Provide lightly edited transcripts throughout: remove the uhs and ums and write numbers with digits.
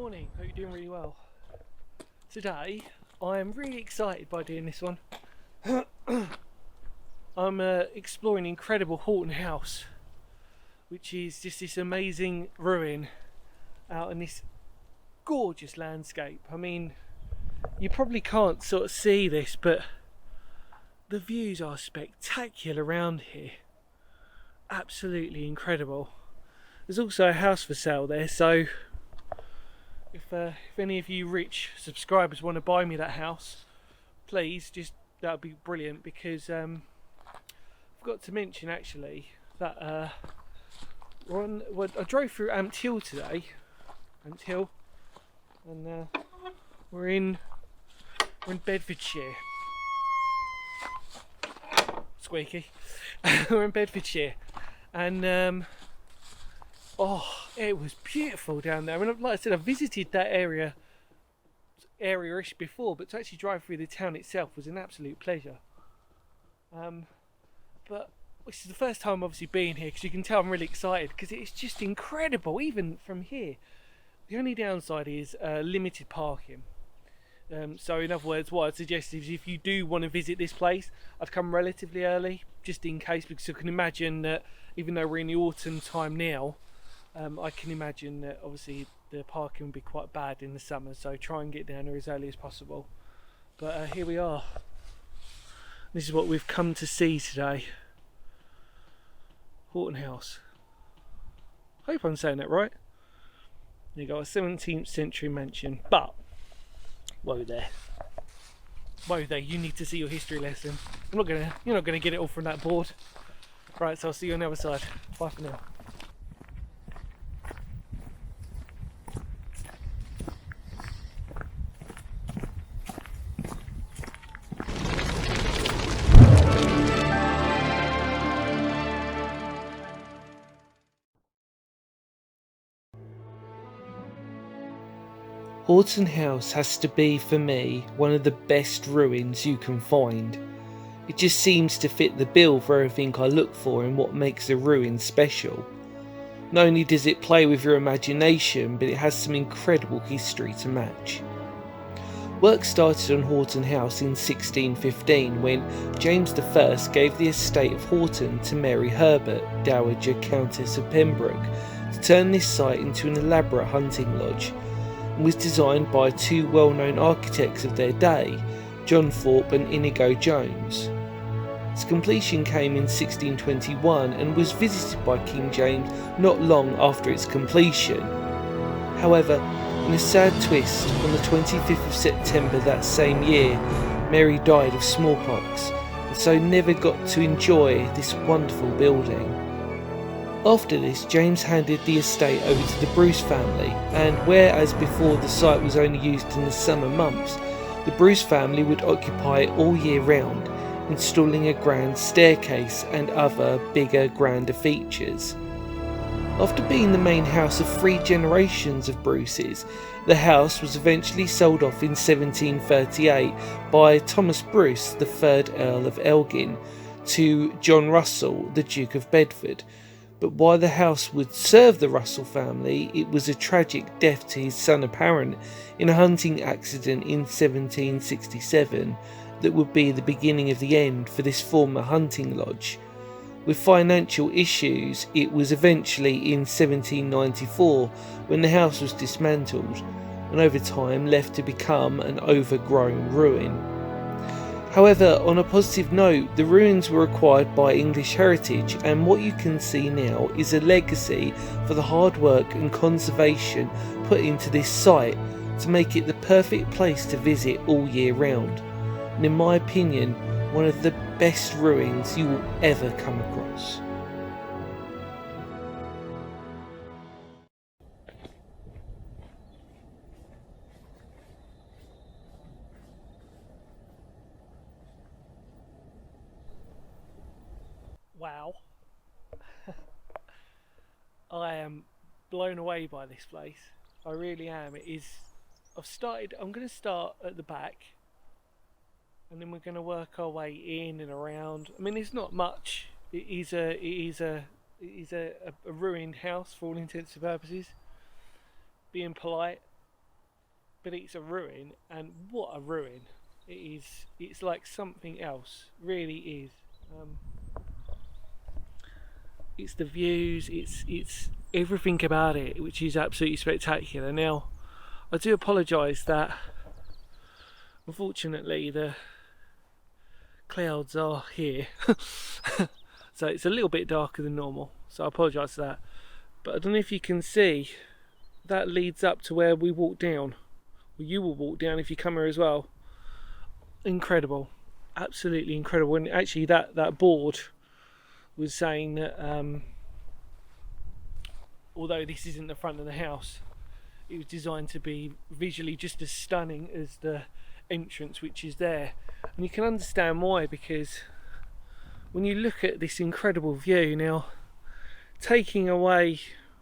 Morning, hope you're doing really well. Today, I am really excited by doing this one. I'm exploring incredible Houghton House, which is just this amazing ruin out in this gorgeous landscape. I mean, you probably can't sort of see this, but the views are spectacular around here. Absolutely incredible. There's also a house for sale there, so if any of you rich subscribers want to buy me that house, please, that would be brilliant, because I forgot to mention actually that I drove through Amt Hill today, and we're in Bedfordshire. Squeaky. We're in Bedfordshire, and it was beautiful down there. I mean, like I said, I visited that area-ish before, but to actually drive through the town itself was an absolute pleasure. But this is the first time obviously being here, because you can tell I'm really excited, because it's just incredible even from here. The only downside is limited parking. So in other words, what I'd suggest is if you do want to visit this place, I'd come relatively early, just in case, because I can imagine that even though we're in the autumn time now, I can imagine that obviously the parking will be quite bad in the summer, so try and get down there as early as possible. But here we are. This is what we've come to see today. Houghton House. Hope I'm saying that right. You got a 17th century mansion, but whoa there, you need to see your history lesson. You're not gonna get it all from that board. Right, so I'll see you on the other side. Bye for now. Houghton House has to be, for me, one of the best ruins you can find. It just seems to fit the bill for everything I look for in what makes a ruin special. Not only does it play with your imagination, but it has some incredible history to match. Work started on Houghton House in 1615 when James I gave the estate of Houghton to Mary Herbert, Dowager Countess of Pembroke, to turn this site into an elaborate hunting lodge, and was designed by two well-known architects of their day, John Thorpe and Inigo Jones. Its completion came in 1621 and was visited by King James not long after its completion. However, in a sad twist, on the 25th of September that same year, Mary died of smallpox, and so never got to enjoy this wonderful building. After this, James handed the estate over to the Bruce family, and whereas before the site was only used in the summer months, the Bruce family would occupy it all year round, installing a grand staircase and other bigger, grander features. After being the main house of 3 generations of Bruces, the house was eventually sold off in 1738 by Thomas Bruce, the 3rd Earl of Elgin, to John Russell, the Duke of Bedford. But while the house would serve the Russell family, it was a tragic death to his son apparent in a hunting accident in 1767 that would be the beginning of the end for this former hunting lodge. With financial issues, it was eventually in 1794 when the house was dismantled, and over time left to become an overgrown ruin. However, on a positive note, the ruins were acquired by English Heritage, and what you can see now is a legacy for the hard work and conservation put into this site to make it the perfect place to visit all year round, and in my opinion, one of the best ruins you will ever come across. Wow. I am blown away by this place. I really am. I'm going to start at the back, and then we're going to work our way in and around. I mean, it's not much. It is a ruined house for all intents and purposes. Being polite, but it's a ruin, and what a ruin it is. It's like something else, really is. It's the views, it's everything about it, which is absolutely spectacular. Now, I do apologise that unfortunately the clouds are here, so it's a little bit darker than normal. So I apologise for that. But I don't know if you can see, that leads up to where we walk down. Well, you will walk down if you come here as well. Incredible, absolutely incredible. And actually, that board was saying that although this isn't the front of the house, it was designed to be visually just as stunning as the entrance which is there. And you can understand why, because when you look at this incredible view now, taking away,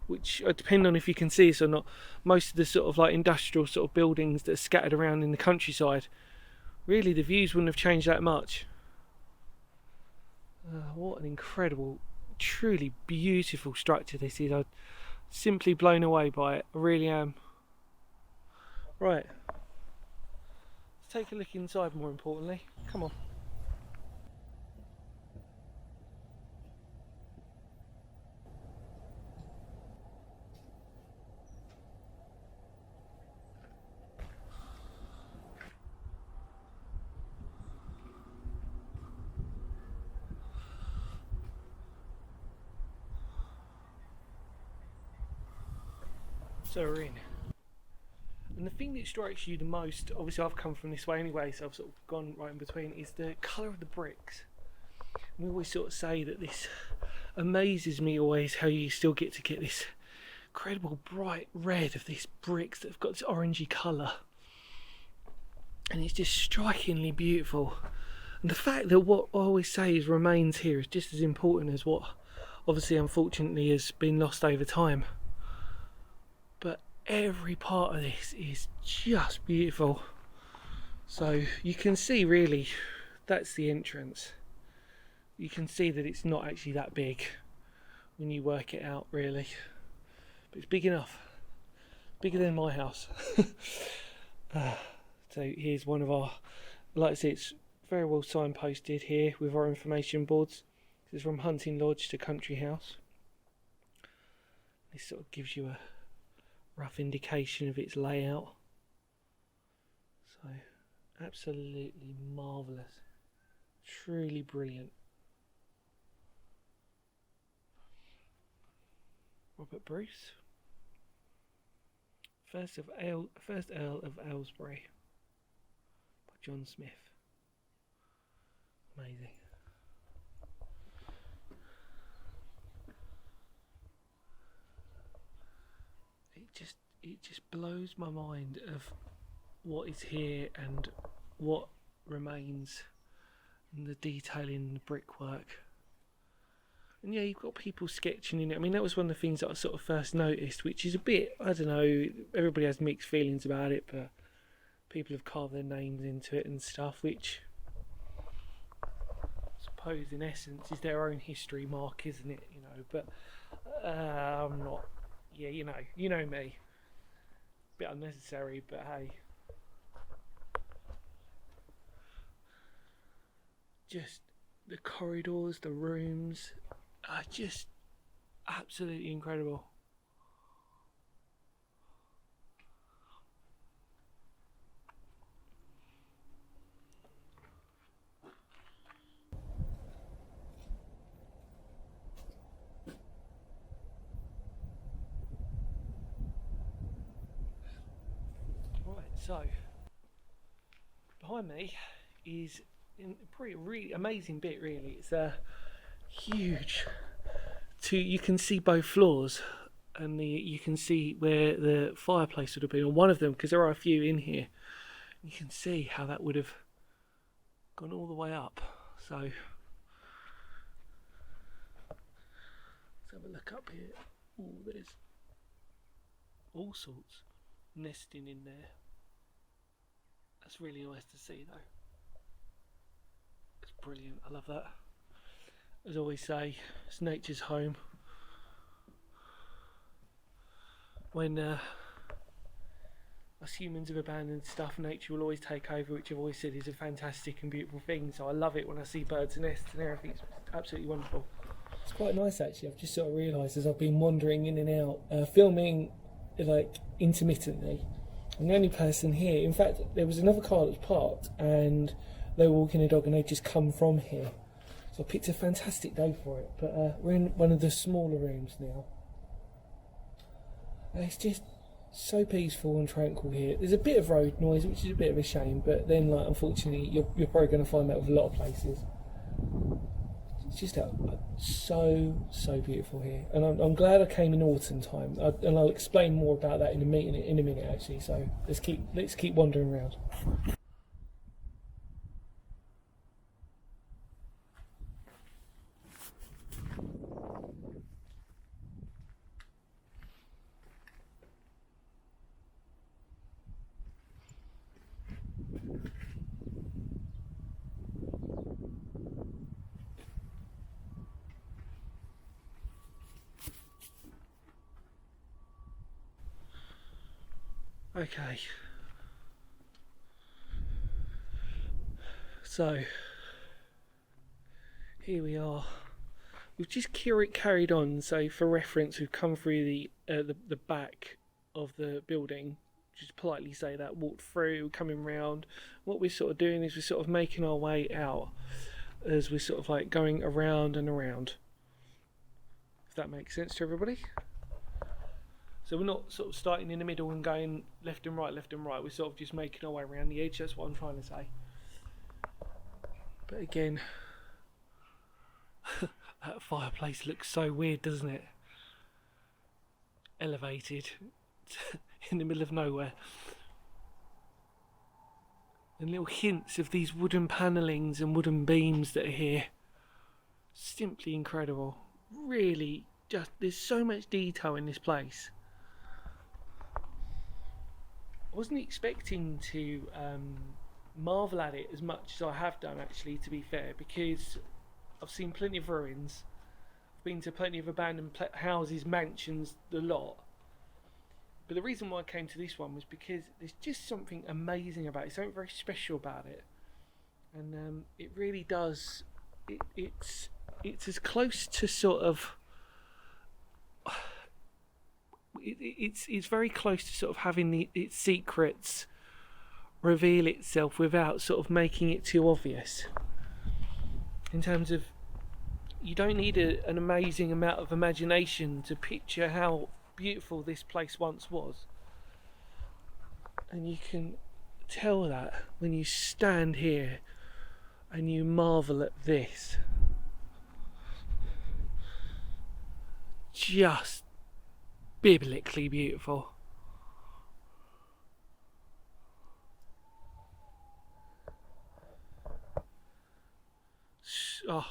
which I depend on if you can see this or not, most of the sort of like industrial sort of buildings that are scattered around in the countryside, really the views wouldn't have changed that much. What an incredible, truly beautiful structure this is. I'm simply blown away by it, I really am. Right, let's take a look inside more importantly. Come on. So we're in. And the thing that strikes you the most, obviously I've come from this way anyway, so I've sort of gone right in between, is the colour of the bricks. And we always sort of say that this amazes me always, how you still get to get this incredible bright red of these bricks that have got this orangey colour. And it's just strikingly beautiful. And the fact that what I always say is remains here is just as important as what obviously unfortunately has been lost over time. But every part of this is just beautiful. So you can see really, that's the entrance. You can see that it's not actually that big when you work it out really. But it's big enough. Bigger than my house. So here's one of our, like I said, it's very well signposted here with our information boards. This is from Hunting Lodge to Country House. This sort of gives you a rough indication of its layout. So absolutely marvellous, truly brilliant. Robert Bruce, first Earl of Aylesbury, by John Smith. Amazing. It just blows my mind of what is here and what remains, and the detailing, the brickwork. And yeah, you've got people sketching in it. I mean, that was one of the things that I sort of first noticed, which is a bit, I don't know, everybody has mixed feelings about it, but people have carved their names into it and stuff, which I suppose in essence is their own history mark, isn't it? You know, but I'm not, yeah, you know me. Bit unnecessary, but hey. Just the corridors, the rooms are just absolutely incredible. Right, so behind me is a pretty really amazing bit really. It's a huge you can see both floors, and you can see where the fireplace would have been on one of them, because there are a few in here. You can see how that would have gone all the way up. So let's have a look up here. Oh, there's all sorts nesting in there. That's really nice to see though. It's brilliant, I love that. As I always say, it's nature's home. When us humans have abandoned stuff, nature will always take over, which I've always said is a fantastic and beautiful thing. So I love it when I see birds' nests and everything. It's absolutely wonderful. It's quite nice actually. I've just sort of realised as I've been wandering in and out, filming like intermittently, I'm the only person here. In fact, there was another car that was parked and they were walking a dog and they'd just come from here. So I picked a fantastic day for it. But we're in one of the smaller rooms now. And it's just so peaceful and tranquil here. There's a bit of road noise, which is a bit of a shame, but then, like, unfortunately, you're probably going to find that with a lot of places. It's just so beautiful here, and I'm glad I came in autumn time. And I'll explain more about that in a minute actually. So let's keep wandering around. Okay, so here we are. We've just carried on. So for reference, we've come through the back of the building. Just politely say that. Walked through, coming round. What we're sort of doing is we're sort of making our way out as we're sort of like going around and around. If that makes sense to everybody. So we're not sort of starting in the middle and going left and right. We're sort of just making our way around the edge. That's what I'm trying to say. But again, that fireplace looks so weird, doesn't it? Elevated in the middle of nowhere. And little hints of these wooden panellings and wooden beams that are here. Simply incredible. Really, just there's so much detail in this place. I wasn't expecting to marvel at it as much as I have done, actually, to be fair, because I've seen plenty of ruins. I've been to plenty of abandoned houses, mansions, the lot. But the reason why I came to this one was because there's just something amazing about it, something very special about it. And it really does, it's as close to sort of... It's very close to sort of having its secrets reveal itself without sort of making it too obvious. In terms of, you don't need an amazing amount of imagination to picture how beautiful this place once was. And you can tell that when you stand here and you marvel at this. Just biblically beautiful. Oh.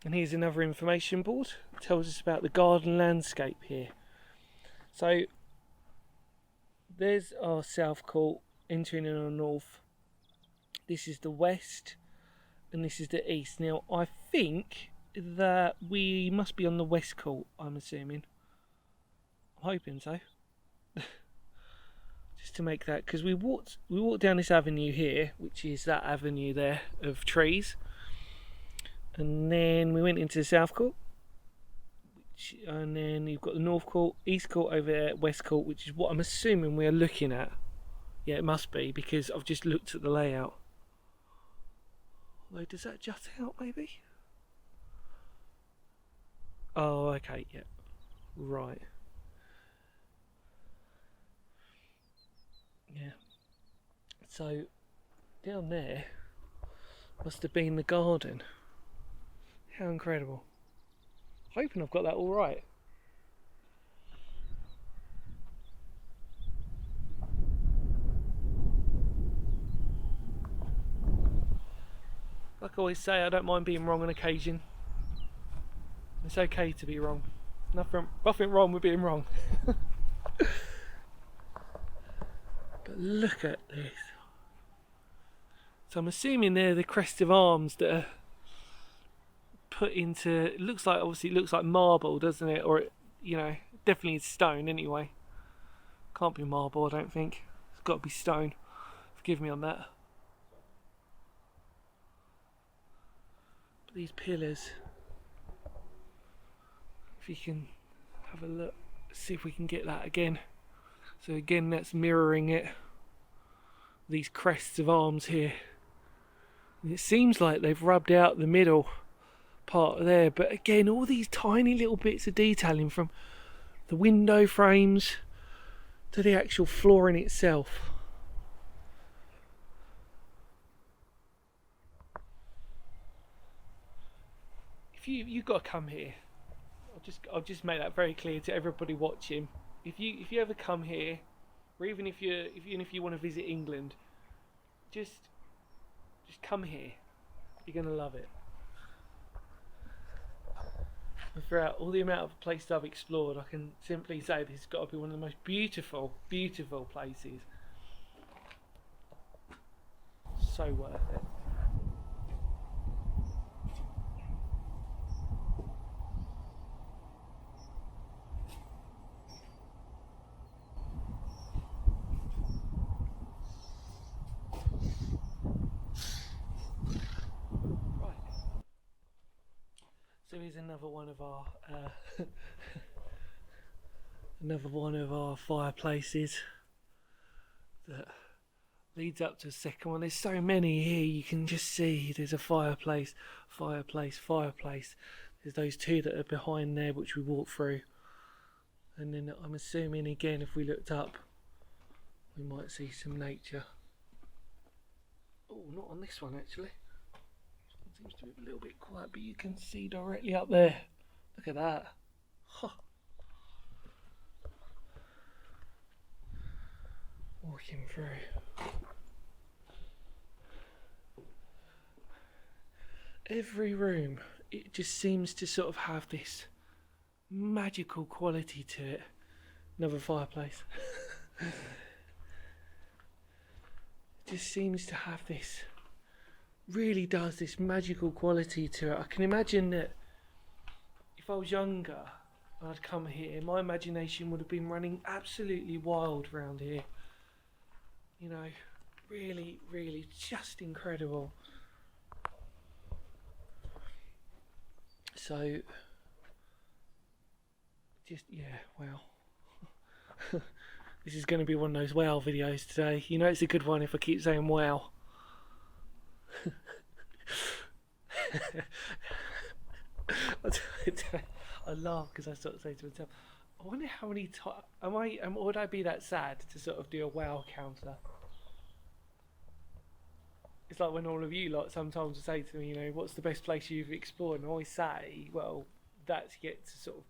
And here's another information board. It tells us about the garden landscape here. So there's our south court entering in our north. This is the west and this is the east. Now I think that we must be on the west court, I'm assuming. I'm hoping so. Just to make that, because we walked down this avenue here, which is that avenue there of trees, and then we went into the south court, and then you've got the north court, east court over there, west court, which is what I'm assuming we are looking at. Yeah, it must be, because I've just looked at the layout. Although, does that jut out maybe? Oh, okay, yeah, right. Yeah. So, down there must have been the garden. How incredible. Hoping I've got that all right. Like I always say, I don't mind being wrong on occasion. It's okay to be wrong. Nothing wrong with being wrong. But look at this. So I'm assuming they're the crest of arms that are put into... It looks like marble, doesn't it? Or, definitely it's stone anyway. Can't be marble, I don't think. It's got to be stone. Forgive me on that. But these pillars, if you can have a look, see if we can get that again. So again, that's mirroring it. These crests of arms here. And it seems like they've rubbed out the middle part there, but again, all these tiny little bits of detailing from the window frames to the actual flooring itself. If you've got to come here, I'll just make that very clear to everybody watching. If you ever come here, or even if you want to visit England, just come here. You're gonna love it. And throughout all the amount of places I've explored, I can simply say this has got to be one of the most beautiful places. So worth it. So here's another one of our fireplaces that leads up to the second one. There's so many here, you can just see there's a fireplace. There's those two that are behind there which we walked through, and then I'm assuming again if we looked up we might see some nature. Oh, not on this one actually. Seems to be a little bit quiet, but you can see directly up there. Look at that. Huh. Walking through. Every room, it just seems to sort of have this magical quality to it. Another fireplace. It just seems to have this, really does, this magical quality to it. I can imagine that if I was younger and I'd come here, my imagination would have been running absolutely wild around here. You know, really just incredible. So just, yeah, wow. This is going to be one of those wow videos today. You know it's a good one if I keep saying wow. I laugh because I sort of say to myself, I wonder how many times would I be that sad to sort of do a wow counter? It's like when all of you lot sometimes say to me, you know, what's the best place you've explored? And I always say, well, that's yet to sort of,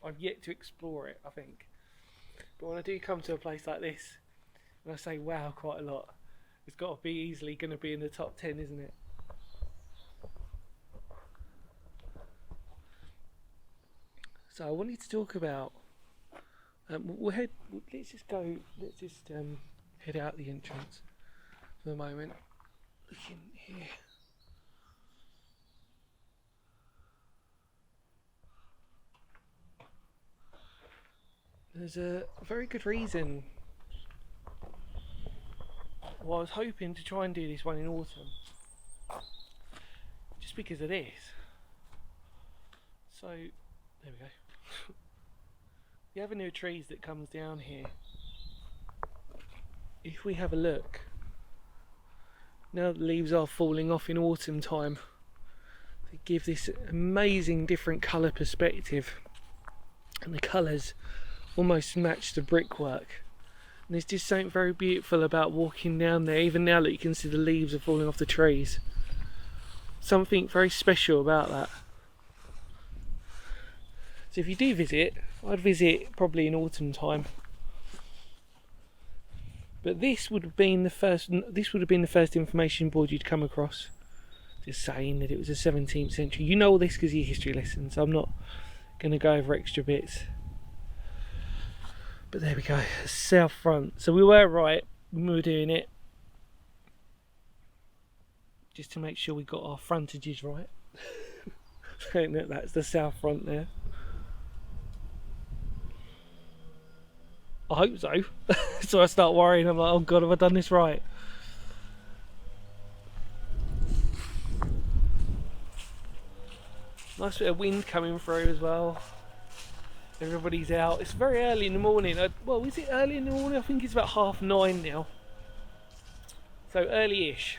I've yet to explore it, I think. But when I do come to a place like this, and I say wow quite a lot, it's got to be easily going to be in the top 10, isn't it? So I wanted to talk about, let's just head out the entrance for a moment. Look in here. There's a very good reason why I was hoping to try and do this one in autumn. Just because of this. So, there we go. The avenue of trees that comes down here, if we have a look, now the leaves are falling off in autumn time, they give this amazing different colour perspective, and the colours almost match the brickwork. And there's just something very beautiful about walking down there, even now that you can see the leaves are falling off the trees. Something very special about that. So if you do visit, I'd visit probably in autumn time. But this would have been the first information board you'd come across, just saying that it was the 17th century. You know all this because of your history lessons, so I'm not going to go over extra bits. But there we go, south front. So we were right when we were doing it, just to make sure we got our frontages right. That's the south front there. I hope so. So I start worrying. I'm like, oh god, have I done this right? Nice bit of wind coming through as well. Everybody's out. It's very early in the morning. Well, is it early in the morning? I think it's about 9:30 now. So early-ish.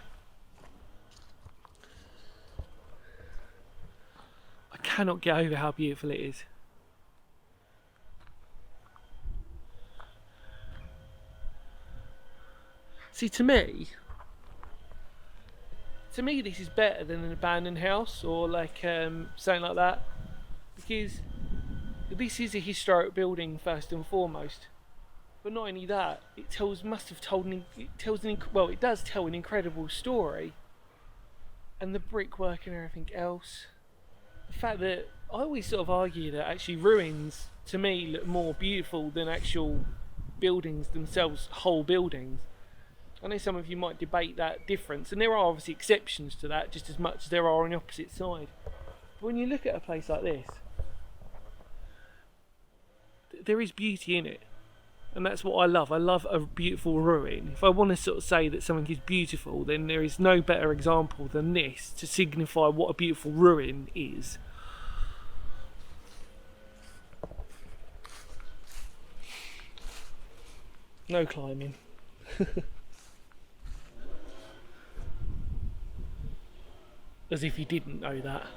I cannot get over how beautiful it is. See, to me this is better than an abandoned house or like something like that, because this is a historic building first and foremost. But not only that, it does tell an incredible story. And the brickwork and everything else. The fact that I always sort of argue that actually ruins to me look more beautiful than actual buildings themselves, whole buildings. I know some of you might debate that difference, and there are obviously exceptions to that just as much as there are on the opposite side. But when you look at a place like this, there is beauty in it. And that's what I love. I love a beautiful ruin. If I want to sort of say that something is beautiful, then there is no better example than this to signify what a beautiful ruin is. No climbing. As if you didn't know that.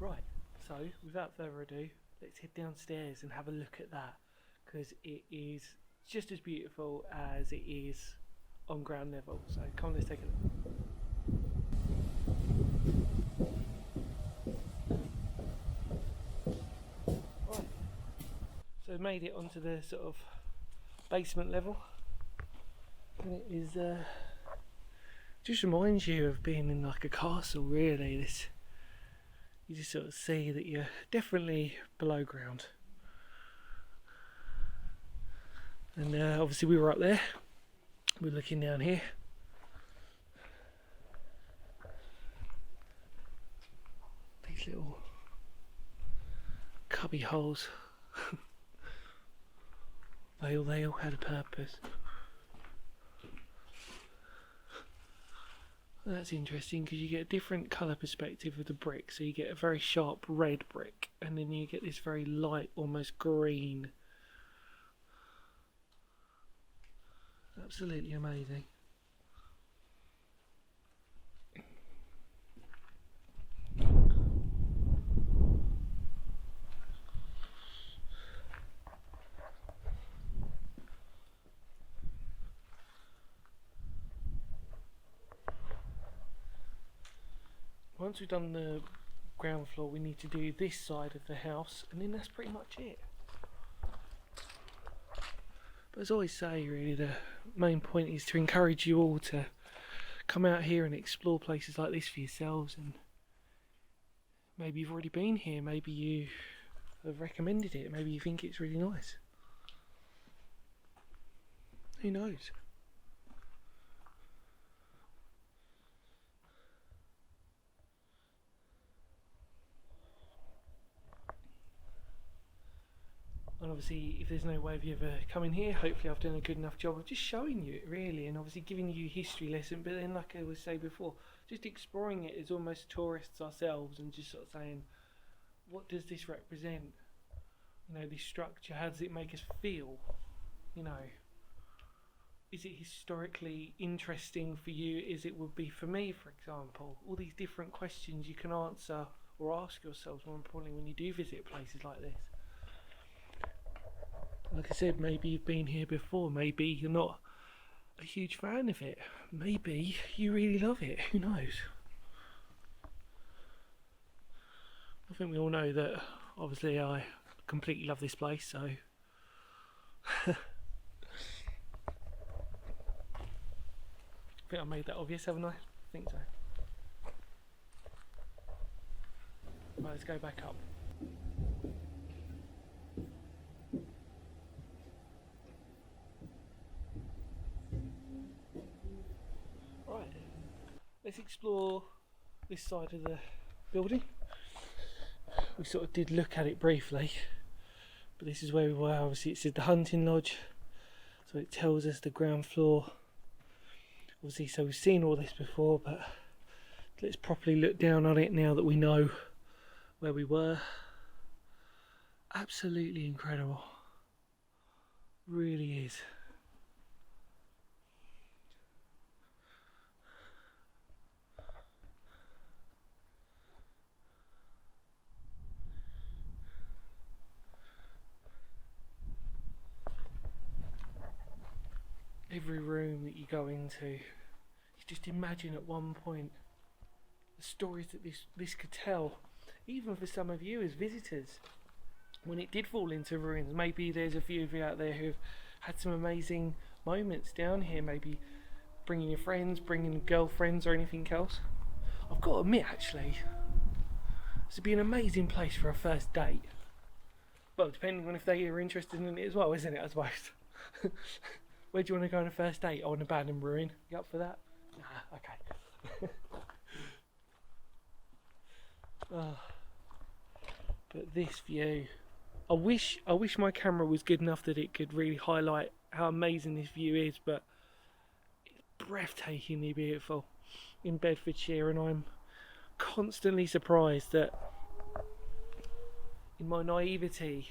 Right, so without further ado, let's head downstairs and have a look at that, because it is just as beautiful as it is on ground level. So come on, let's take a look. Right, so I've made it onto the sort of basement level, and it is just reminds you of being in like a castle, really. This, you just sort of see that you're definitely below ground. And obviously we were up there, we're looking down here. These little cubby holes, they all had a purpose. That's interesting, because you get a different colour perspective of the brick. So you get a very sharp red brick, and then you get this very light, almost green. Absolutely amazing. Once we've done the ground floor, we need to do this side of the house, and then that's pretty much it. But as I always say, really, the main point is to encourage you all to come out here and explore places like this for yourselves. And maybe you've already been here, maybe you have recommended it, maybe you think it's really nice. Who knows? And obviously, if there's no way of you ever coming here, hopefully I've done a good enough job of just showing you it, really, and obviously giving you a history lesson. But then, like I was saying before, just exploring it as almost tourists ourselves, and just sort of saying, what does this represent? You know, this structure, how does it make us feel? You know, is it historically interesting for you as it would be for me, for example? All these different questions you can answer or ask yourselves, more importantly, when you do visit places like this. Like I said, maybe you've been here before, maybe you're not a huge fan of it, maybe you really love it, who knows? I think we all know that obviously I completely love this place, so I think I made that obvious, haven't I? I think so. Right, let's go back up. Right, let's explore this side of the building. We sort of did look at it briefly, but this is where we were. Obviously it said the hunting lodge, so it tells us the ground floor. Obviously, so we've seen all this before, but let's properly look down on it now that we know where we were. Absolutely incredible, really is. Every room that you go into, you just imagine at one point the stories that this could tell, even for some of you as visitors. When it did fall into ruins, maybe there's a few of you out there who've had some amazing moments down here, maybe bringing your friends, bringing girlfriends or anything else. I've got to admit, actually, this would be an amazing place for a first date. Well, depending on if they are interested in it as well, isn't it, I suppose? Where do you want to go on a first date? Oh, an abandoned ruin. You up for that? Nah, okay. Oh, but this view, I wish my camera was good enough that it could really highlight how amazing this view is, but it's breathtakingly beautiful in Bedfordshire, and I'm constantly surprised that in my naivety,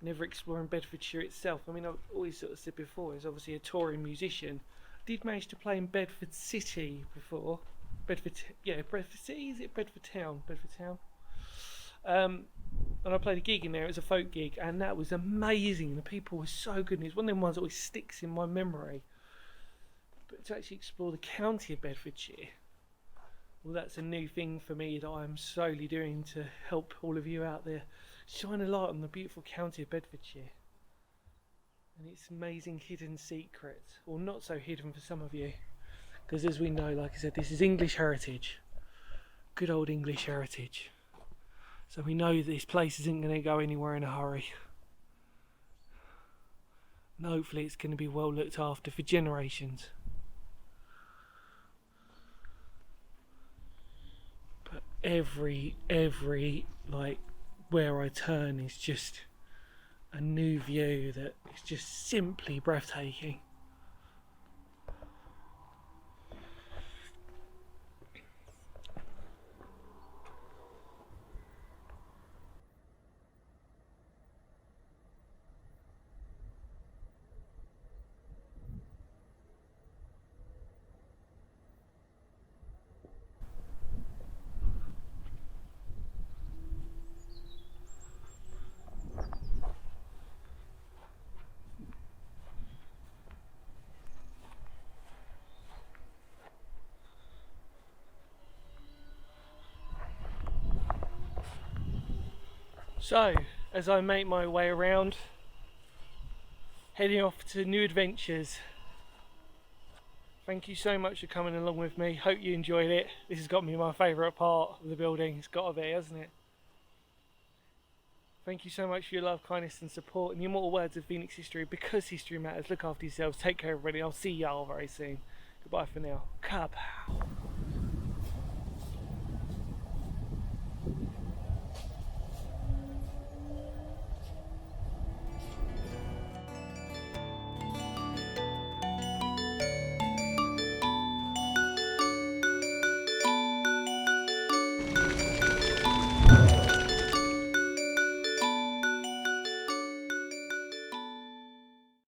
never exploring Bedfordshire itself. I mean, I've always sort of said before, as obviously a touring musician, I did manage to play in Bedford City before. Bedford City, is it Bedford Town? And I played a gig in there. It was a folk gig, and that was amazing. The people were so good, and it's one of them ones that always sticks in my memory. But to actually explore the county of Bedfordshire, well, that's a new thing for me that I'm slowly doing to help all of you out there shine a light on the beautiful county of Bedfordshire and its amazing hidden secrets, or not so hidden for some of you, because as we know, like I said, this is English heritage, good old English heritage, so we know this place isn't going to go anywhere in a hurry, and hopefully it's going to be well looked after for generations. But every like where I turn is just a new view that is just simply breathtaking. So, as I make my way around, heading off to new adventures. Thank you so much for coming along with me. Hope you enjoyed it. This has got to be my favourite part of the building. It's got to be, hasn't it? Thank you so much for your love, kindness and support, and the immortal words of Phoenix history. Because history matters, look after yourselves. Take care, everybody. I'll see y'all very soon. Goodbye for now. Kapow.